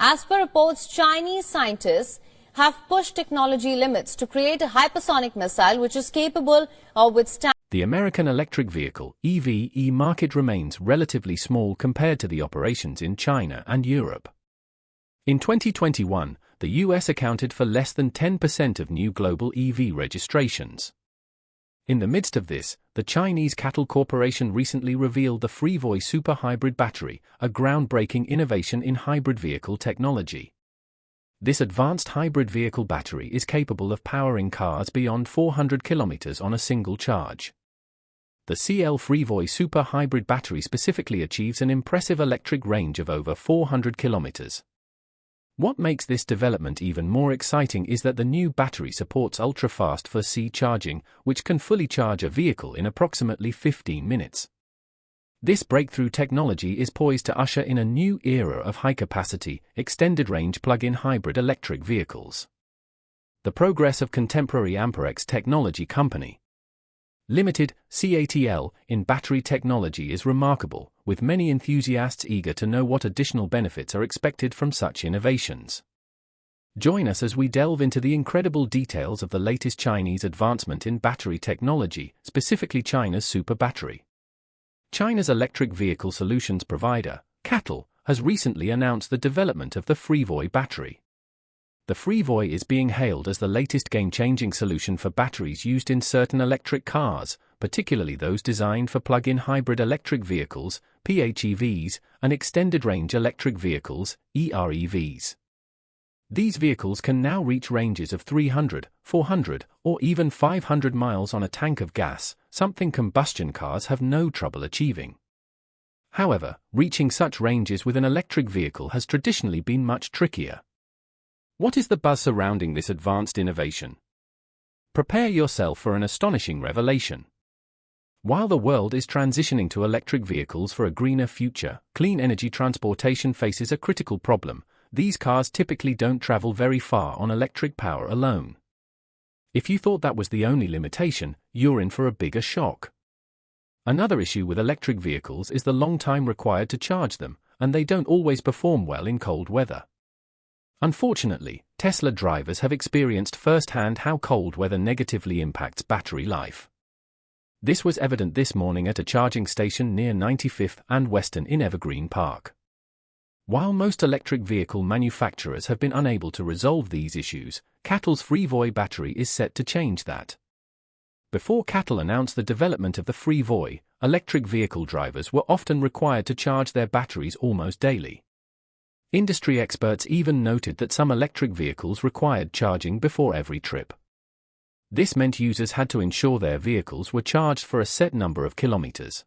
As per reports, Chinese scientists have pushed technology limits to create a hypersonic missile which is capable of withstanding. The American electric vehicle (EV) market remains relatively small compared to the operations in China and Europe. In 2021, the US accounted for less than 10% of new global EV registrations. In the midst of this, the Chinese Cattle Corporation recently revealed the Freevoy Super Hybrid Battery, a groundbreaking innovation in hybrid vehicle technology. This advanced hybrid vehicle battery is capable of powering cars beyond 400 kilometers on a single charge. The CL Freevoy Super Hybrid Battery specifically achieves an impressive electric range of over 400 kilometers. What makes this development even more exciting is that the new battery supports ultra-fast fast charging, which can fully charge a vehicle in approximately 15 minutes. This breakthrough technology is poised to usher in a new era of high-capacity, extended-range plug-in hybrid electric vehicles. The progress of contemporary Amperex Technology Company Limited, CATL, in battery technology is remarkable, with many enthusiasts eager to know what additional benefits are expected from such innovations. Join us as we delve into the incredible details of the latest Chinese advancement in battery technology, specifically China's super battery. China's electric vehicle solutions provider, CATL, has recently announced the development of the Freevoy battery. The Freevoy is being hailed as the latest game-changing solution for batteries used in certain electric cars, particularly those designed for plug-in hybrid electric vehicles, PHEVs, and extended-range electric vehicles, EREVs. These vehicles can now reach ranges of 300, 400, or even 500 miles on a tank of gas, something combustion cars have no trouble achieving. However, reaching such ranges with an electric vehicle has traditionally been much trickier. What is the buzz surrounding this advanced innovation? Prepare yourself for an astonishing revelation. While the world is transitioning to electric vehicles for a greener future, clean energy transportation faces a critical problem. These cars typically don't travel very far on electric power alone. If you thought that was the only limitation, you're in for a bigger shock. Another issue with electric vehicles is the long time required to charge them, and they don't always perform well in cold weather. Unfortunately, Tesla drivers have experienced firsthand how cold weather negatively impacts battery life. This was evident this morning at a charging station near 95th and Western in Evergreen Park. While most electric vehicle manufacturers have been unable to resolve these issues, CATL's Freevoy battery is set to change that. Before CATL announced the development of the Freevoy, electric vehicle drivers were often required to charge their batteries almost daily. Industry experts even noted that some electric vehicles required charging before every trip. This meant users had to ensure their vehicles were charged for a set number of kilometers.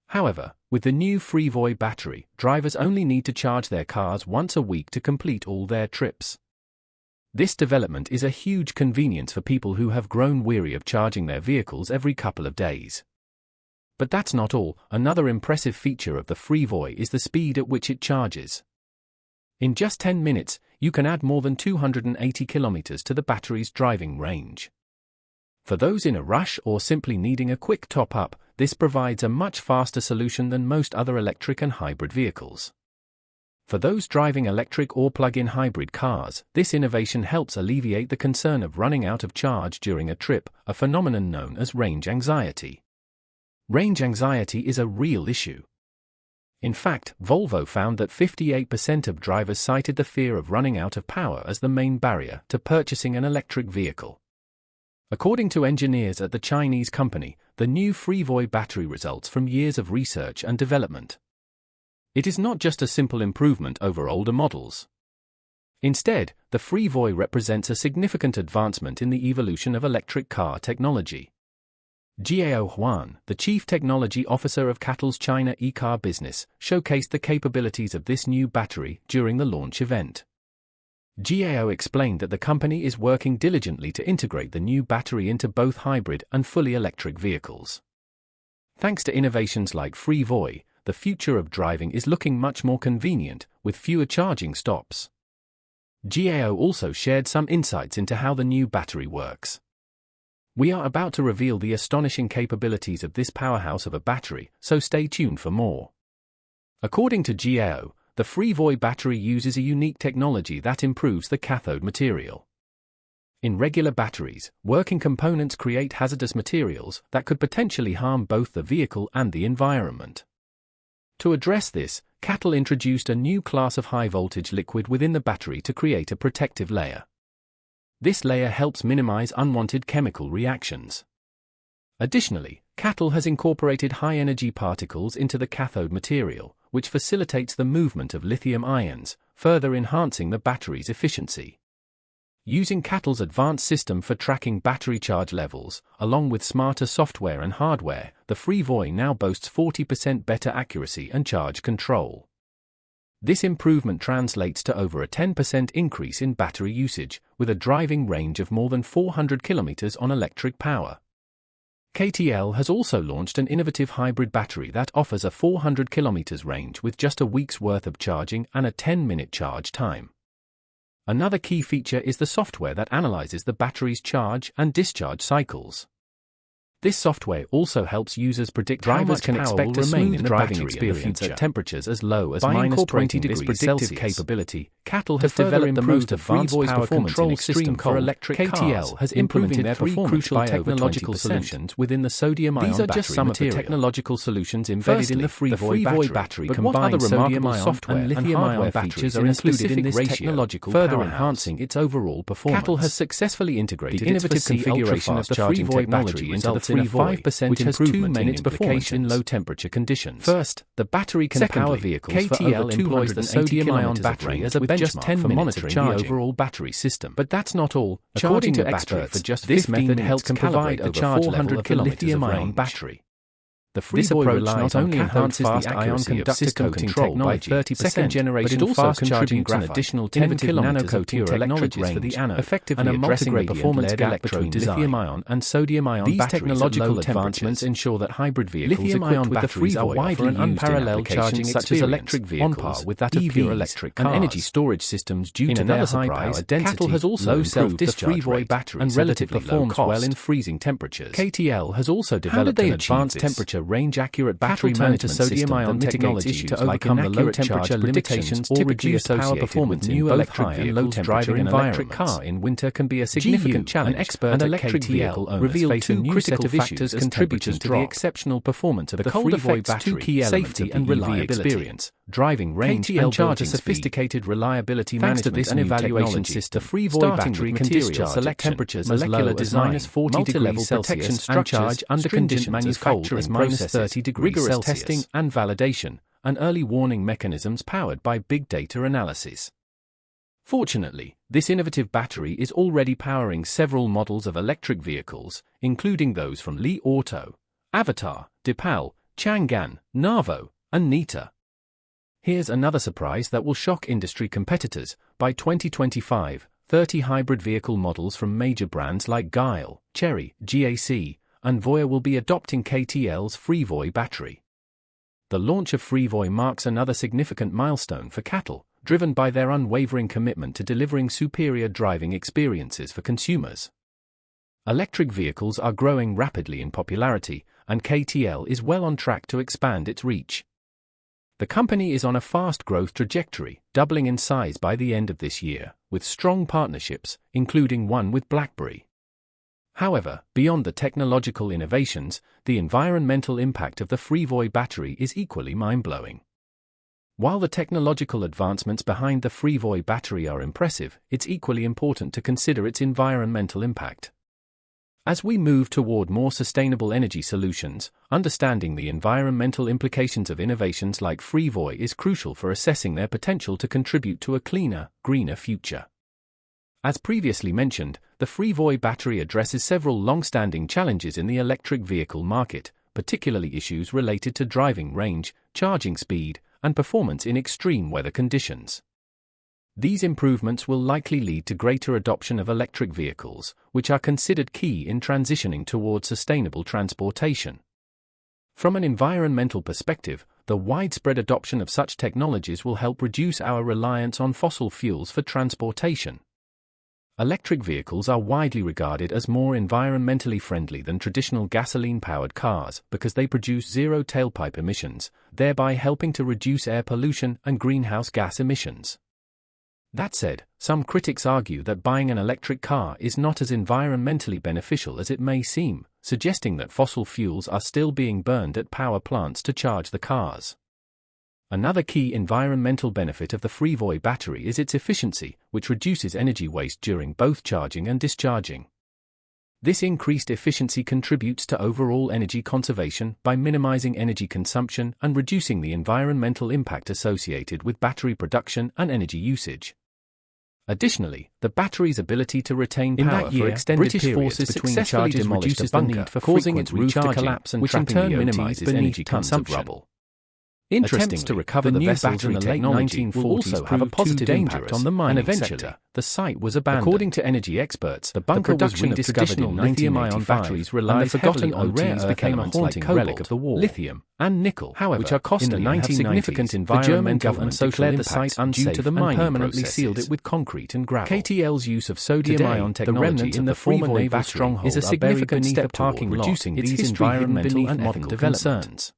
However, with the new Freevoy battery, drivers only need to charge their cars once a week to complete all their trips. This development is a huge convenience for people who have grown weary of charging their vehicles every couple of days. But that's not all. Another impressive feature of the Freevoy is the speed at which it charges. In just 10 minutes, you can add more than 280 kilometers to the battery's driving range. For those in a rush or simply needing a quick top-up, this provides a much faster solution than most other electric and hybrid vehicles. For those driving electric or plug-in hybrid cars, this innovation helps alleviate the concern of running out of charge during a trip, a phenomenon known as range anxiety. Range anxiety is a real issue. In fact, Volvo found that 58% of drivers cited the fear of running out of power as the main barrier to purchasing an electric vehicle. According to engineers at the Chinese company, the new Freevoy battery results from years of research and development. It is not just a simple improvement over older models. Instead, the Freevoy represents a significant advancement in the evolution of electric car technology. Jiao Huan, the chief technology officer of CATL's China e-car business, showcased the capabilities of this new battery during the launch event. Jiao explained that the company is working diligently to integrate the new battery into both hybrid and fully electric vehicles. Thanks to innovations like Freevoy, the future of driving is looking much more convenient, with fewer charging stops. Jiao also shared some insights into how the new battery works. We are about to reveal the astonishing capabilities of this powerhouse of a battery, so stay tuned for more. According to Jiao, the the FreeVoy battery uses a unique technology that improves the cathode material. In regular batteries, working components create hazardous materials that could potentially harm both the vehicle and the environment. To address this, CATL introduced a new class of high-voltage liquid within the battery to create a protective layer. This layer helps minimize unwanted chemical reactions. Additionally, CATL has incorporated high-energy particles into the cathode material, which facilitates the movement of lithium ions, further enhancing the battery's efficiency. Using CATL's advanced system for tracking battery charge levels, along with smarter software and hardware, the FreeVoy now boasts 40% better accuracy and charge control. This improvement translates to over a 10% increase in battery usage, with a driving range of more than 400 kilometers on electric power. KTL has also launched an innovative hybrid battery that offers a 400 kilometers range with just a week's worth of charging and a 10-minute charge time. Another key feature is the software that analyzes the battery's charge and discharge cycles. This software also helps users predict how much power will remain in the driving experience at temperatures as low as minus 20 degrees Celsius. Capability, CATL has developed the most advanced power control system for electric cars. KTL has implemented their three crucial technological solutions within the sodium-ion battery. These are just some of the technological solutions embedded in the FreeVoy battery. But what other remarkable software and lithium-ion features are included in this technological further enhancing its overall performance? CATL has successfully integrated the innovative configuration of the FreeVoy battery into the in a 5% which has improvement in its performance in low-temperature conditions. First, the battery can power vehicles KTL for over 280 sodium-ion battery as a benchmark for monitoring the overall battery system. But that's not all. According to experts, for just this method helps provide over 400 lithium-ion battery. The FreeVoy approach not only enhances the ion conductor coating by 30%, but it also contributes an additional 10 nanocoating technologies for the anode, effectively addressing the performance gap between lithium-ion and sodium-ion batteries. These technological advancements ensure that hybrid vehicles equipped with the FreeVoy offer an unparalleled charging such as electric vehicles, on par with that of pure electric cars, and energy storage systems due to their high power density. CATL has also low self-discharge FreeVoy batteries and relatively performs well in freezing temperatures. KTL has also developed an advanced temperature range-accurate battery management sodium-ion technology to overcome the low temperature limitations typically associated with new electric vehicles. Driving an electric car in winter can be a significant challenge. An expert electric vehicle revealed two critical factors contributing to the exceptional performance of the FreeVoy battery: safety and reliability. Driving range and charging sophisticated reliability management and evaluation system. The FreeVoy battery can discharge at temperatures as low as -40 degrees Celsius and charge under conditions manufacturing processes, rigorous testing and validation, and early warning mechanisms powered by big data analysis. Fortunately, this innovative battery is already powering several models of electric vehicles, including those from Li Auto, Avatar, Deepal, Chang'an, Navo, and Nita. Here's another surprise that will shock industry competitors. By 2025, 30 hybrid vehicle models from major brands like Guile, Chery, GAC, and Voya will be adopting KTL's FreeVoy battery. The launch of FreeVoy marks another significant milestone for CATL, driven by their unwavering commitment to delivering superior driving experiences for consumers. Electric vehicles are growing rapidly in popularity, and KTL is well on track to expand its reach. The company is on a fast growth trajectory, doubling in size by the end of this year, with strong partnerships, including one with BlackBerry. However, beyond the technological innovations, the environmental impact of the FreeVoy battery is equally mind-blowing. While the technological advancements behind the FreeVoy battery are impressive, it's equally important to consider its environmental impact. As we move toward more sustainable energy solutions, understanding the environmental implications of innovations like FreeVoy is crucial for assessing their potential to contribute to a cleaner, greener future. As previously mentioned, the FreeVoy battery addresses several long-standing challenges in the electric vehicle market, particularly issues related to driving range, charging speed, and performance in extreme weather conditions. These improvements will likely lead to greater adoption of electric vehicles, which are considered key in transitioning toward sustainable transportation. From an environmental perspective, the widespread adoption of such technologies will help reduce our reliance on fossil fuels for transportation. Electric vehicles are widely regarded as more environmentally friendly than traditional gasoline-powered cars because they produce zero tailpipe emissions, thereby helping to reduce air pollution and greenhouse gas emissions. That said, some critics argue that buying an electric car is not as environmentally beneficial as it may seem, suggesting that fossil fuels are still being burned at power plants to charge the cars. Another key environmental benefit of the Freevoy battery is its efficiency, which reduces energy waste during both charging and discharging. This increased efficiency contributes to overall energy conservation by minimizing energy consumption and reducing the environmental impact associated with battery production and energy usage. Additionally, the battery's ability to retain power for extended British periods forces between successfully charges demolished reduces a the bunker, need for causing frequent its roof to recharging, collapse and which in trapping turn the minimizes OTs energy beneath tons of consumption. rubble. Interestingly, to recover the the new vessels battery in the late technology 1940s will also have a proved too positive impact dangerous, on the mining and eventually, sector. The site was abandoned. According to energy experts, the bunker was production of rediscovered traditional in lithium-ion 1985, batteries and the relies forgotten heavily on rare rare earth earth became a elements like haunting relic cobalt, of the war. lithium, and nickel, however, which are costly in the and have 1990s, significant the German environmental government and social declared the impacts site due unsafe to the and mining permanently processes. sealed it with concrete and gravel. KTL's use of Today, sodium-ion technology the remnants in of the the former Freevoy naval battery stronghold is a are buried significant beneath step a parking toward lot, reducing its these history hidden environmental beneath and modern ethical development. concerns.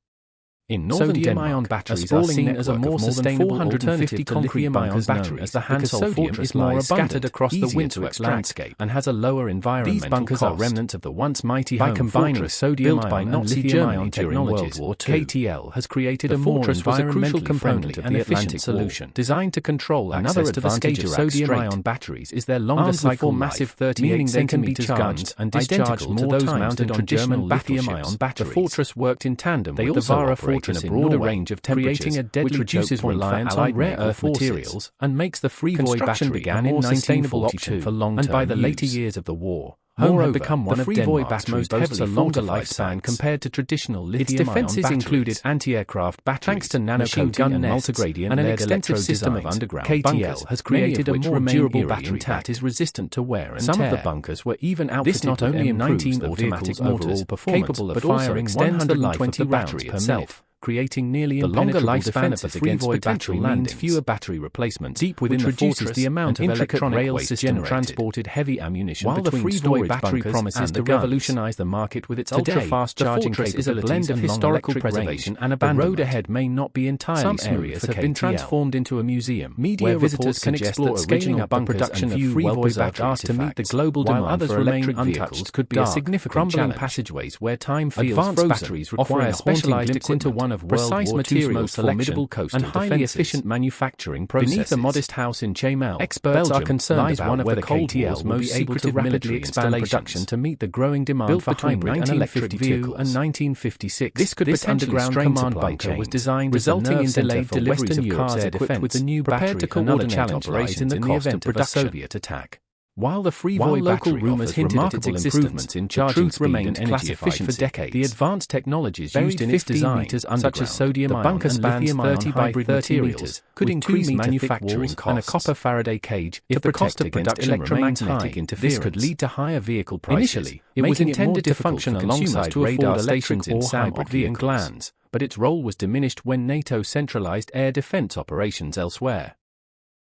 In northern Sodium-ion Denmark, batteries a sprawling are seen as a network more of more than sustainable 450 alternative to concrete lithium-ion bunkers batteries, known as the because Hansol sodium Fortress is more lies abundant, scattered across the easier to Windhoek extract, landscape and has a lower environmental These bunkers cost. are remnants of the once mighty By home combining fortress sodium built by ion Nazi and Germany lithium-ion during technologies, World War II. KTL has created The a more fortress was a crucial environmentally component friendly of and the efficient Atlantic solution Wall. designed to control Another access to the advantage Skagerrak of sodium-ion Strait. batteries is their longer Armed with cycle four life, massive 38 meaning they can be centimeters charged guns and identical discharged to more those times mounted than on traditional lithium-ion lithium-ion batteries. batteries. The fortress worked in tandem They with the also Vara operate fortress in a in broader Norway, range of creating temperatures, a deadly which reduces choke point for reliance Allied on rare naval earth forces, materials, and makes the Freevoy Construction battery began a in more sustainable 1942, option for long-term and by the later use. years of the war, Home Moreover, had become one the of Freevoy Denmark's battery most boasts heavily a longer fortified lifespan compared to traditional Its lithium-ion defenses batteries. included anti-aircraft batteries, Thanks to machine nanocoating gun and nests, multigradient and an layered extensive system of electro-designs, underground KTL bunkers, has many created of a which more remain durable eerily battery intact. that is resistant to wear and Some tear. of the bunkers were even outfitted This not with only improves M-Proves the automatic vehicle's motors, overall performance, capable of but also firing extends the life of 120 the battery rounds per minute, itself, creating nearly the longer impenetrable lifespan of the defenses against Freevoy potential battery landings. means fewer battery replacements, Deep within which the reduces fortress, the amount an of intricate electronic rail waste system generated. transported heavy ammunition While the between Freevoy storage battery bunkers promises and to the guns. revolutionize the market with its Today, ultra-fast the charging fortress is a capabilities blend of and historical long electric preservation range. and The abandonment. road ahead may not be entirely Some smooth areas for have been KTL. transformed into a museum, Media where reports visitors can suggest explore that scaling original up the bunkers production and of view well-preserved well-preserved to meet the artifacts, global while demand others for remain electric untouched. vehicles could be a Dark, significant crumbling challenge. passageways where time feels Advanced frozen, batteries offering require a specialized glimpse into equipment, one of World precise War II's material most selection, formidable coastal and highly defenses. efficient manufacturing processes. Beneath a modest house in Cheymel, Experts Belgium, are concerned lies about one of whether the Cold KTL War's will be most able to secretive rapidly military expand installations. production to meet the growing demand Built for between hybrid and electric 1952 vehicles. and 1956, This could this potentially underground strain command supply bunker chains, was designed resulting in delayed for deliveries Western of Europe's cars air equipped defense, with the new prepared battery. to Another coordinate challenge lies operations in the cost event of a production. Soviet attack. While the Freevoy While local battery rumors offers hinted at its remarkable existence, improvements in the charging truth speed remained and energy classified for efficiency, decades. the advanced technologies Buried used in its 15 design, meters such underground, as sodium the ion bunker and spans lithium-ion 30 by hybrid 30 materials, meters, could with increase 2 meter thick manufacturing walls costs. and a copper Faraday cage If to the cost of protect against production remains electromagnetic high, interference. this could lead to higher vehicle prices. Initially, it was making intended to more function difficult for alongside consumers radar to afford stations in electric or Sam hybrid Oki and vehicles, Glanz, but its role was diminished when NATO centralized air defense operations elsewhere.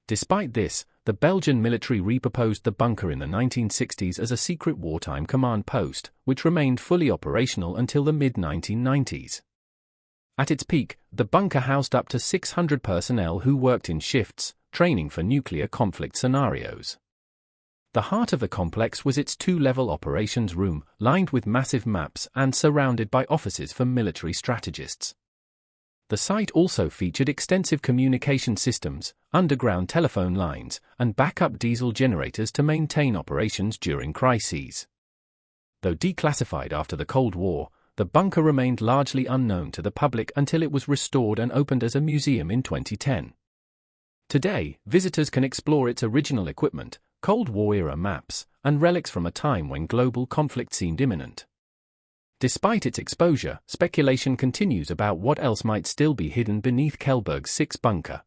Despite this, the Belgian military repurposed the bunker in the 1960s as a secret wartime command post, which remained fully operational until the mid-1990s. At its peak, the bunker housed up to 600 personnel who worked in shifts, training for nuclear conflict scenarios. The heart of the complex was its two-level operations room, lined with massive maps and surrounded by offices for military strategists. The site also featured extensive communication systems, underground telephone lines, and backup diesel generators to maintain operations during crises. Though declassified after the Cold War, the bunker remained largely unknown to the public until it was restored and opened as a museum in 2010. Today, visitors can explore its original equipment, Cold War-era maps, and relics from a time when global conflict seemed imminent. Despite its exposure, speculation continues about what else might still be hidden beneath Kelberg's 6 bunker.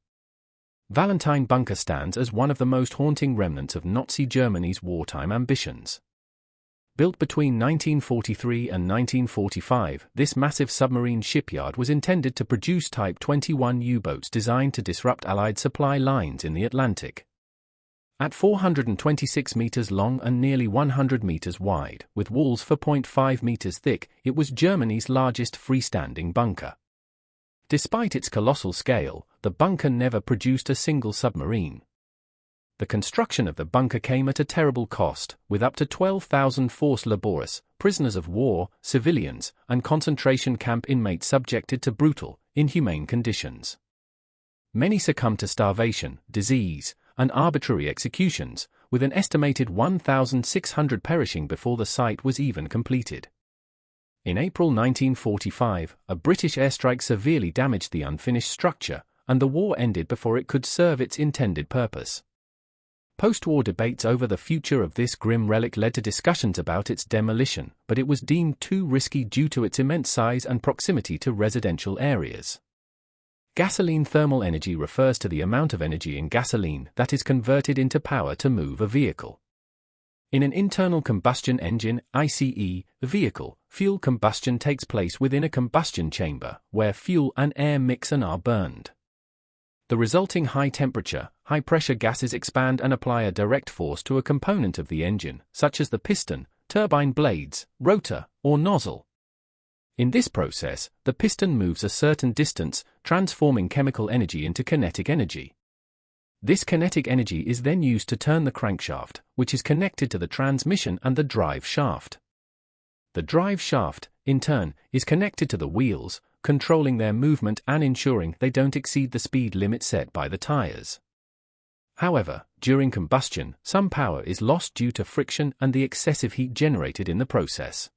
Valentine Bunker stands as one of the most haunting remnants of Nazi Germany's wartime ambitions. Built between 1943 and 1945, this massive submarine shipyard was intended to produce Type 21 U-boats designed to disrupt Allied supply lines in the Atlantic. At 426 meters long and nearly 100 meters wide, with walls 4.5 meters thick, it was Germany's largest freestanding bunker. Despite its colossal scale, the bunker never produced a single submarine. The construction of the bunker came at a terrible cost, with up to 12,000 forced laborers, prisoners of war, civilians, and concentration camp inmates subjected to brutal, inhumane conditions. Many succumbed to starvation, disease, and arbitrary executions, with an estimated 1,600 perishing before the site was even completed. In April 1945, a British airstrike severely damaged the unfinished structure, and the war ended before it could serve its intended purpose. Post-war debates over the future of this grim relic led to discussions about its demolition, but it was deemed too risky due to its immense size and proximity to residential areas. Gasoline thermal energy refers to the amount of energy in gasoline that is converted into power to move a vehicle. In an internal combustion engine (ICE) vehicle, fuel combustion takes place within a combustion chamber, where fuel and air mix and are burned. The resulting high-temperature, high-pressure gases expand and apply a direct force to a component of the engine, such as the piston, turbine blades, rotor, or nozzle. In this process, the piston moves a certain distance, transforming chemical energy into kinetic energy. This kinetic energy is then used to turn the crankshaft, which is connected to the transmission and the drive shaft. The drive shaft, in turn, is connected to the wheels, controlling their movement and ensuring they don't exceed the speed limit set by the tires. However, during combustion, some power is lost due to friction and the excessive heat generated in the process.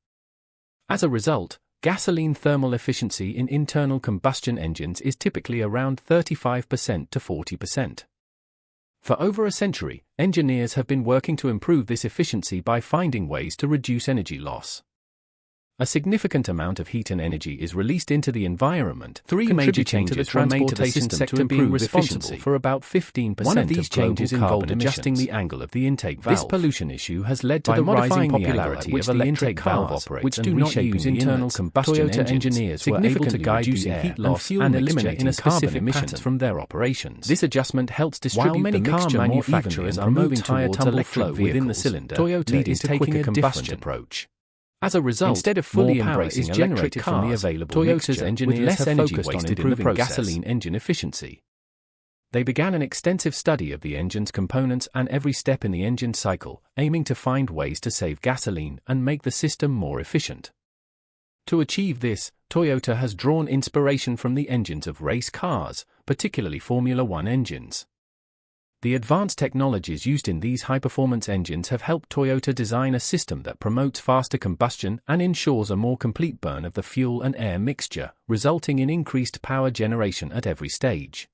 As a result, gasoline thermal efficiency in internal combustion engines is typically around 35% to 40%. For over a century, engineers have been working to improve this efficiency by finding ways to reduce energy loss. A significant amount of heat and energy is released into the environment. Three major changes were made to the system to improve efficiency for about 15%. One of these changes involved adjusting the angle of the intake valve. This pollution issue has led to the rising popularity of electric cars, which do not use internal combustion engineers were able to guide the heat loss and eliminating carbon emissions from their operations. This adjustment helps distribute the mixture more evenly and promote higher tumble flow within the cylinder. Toyota is taking a different approach. As a result, instead of fully embracing electric from the available Toyota's engineers have focused on improving gasoline engine efficiency. They began an extensive study of the engine's components and every step in the engine cycle, aiming to find ways to save gasoline and make the system more efficient. To achieve this, Toyota has drawn inspiration from the engines of race cars, particularly Formula One engines. The advanced technologies used in these high-performance engines have helped Toyota design a system that promotes faster combustion and ensures a more complete burn of the fuel and air mixture, resulting in increased power generation at every stage.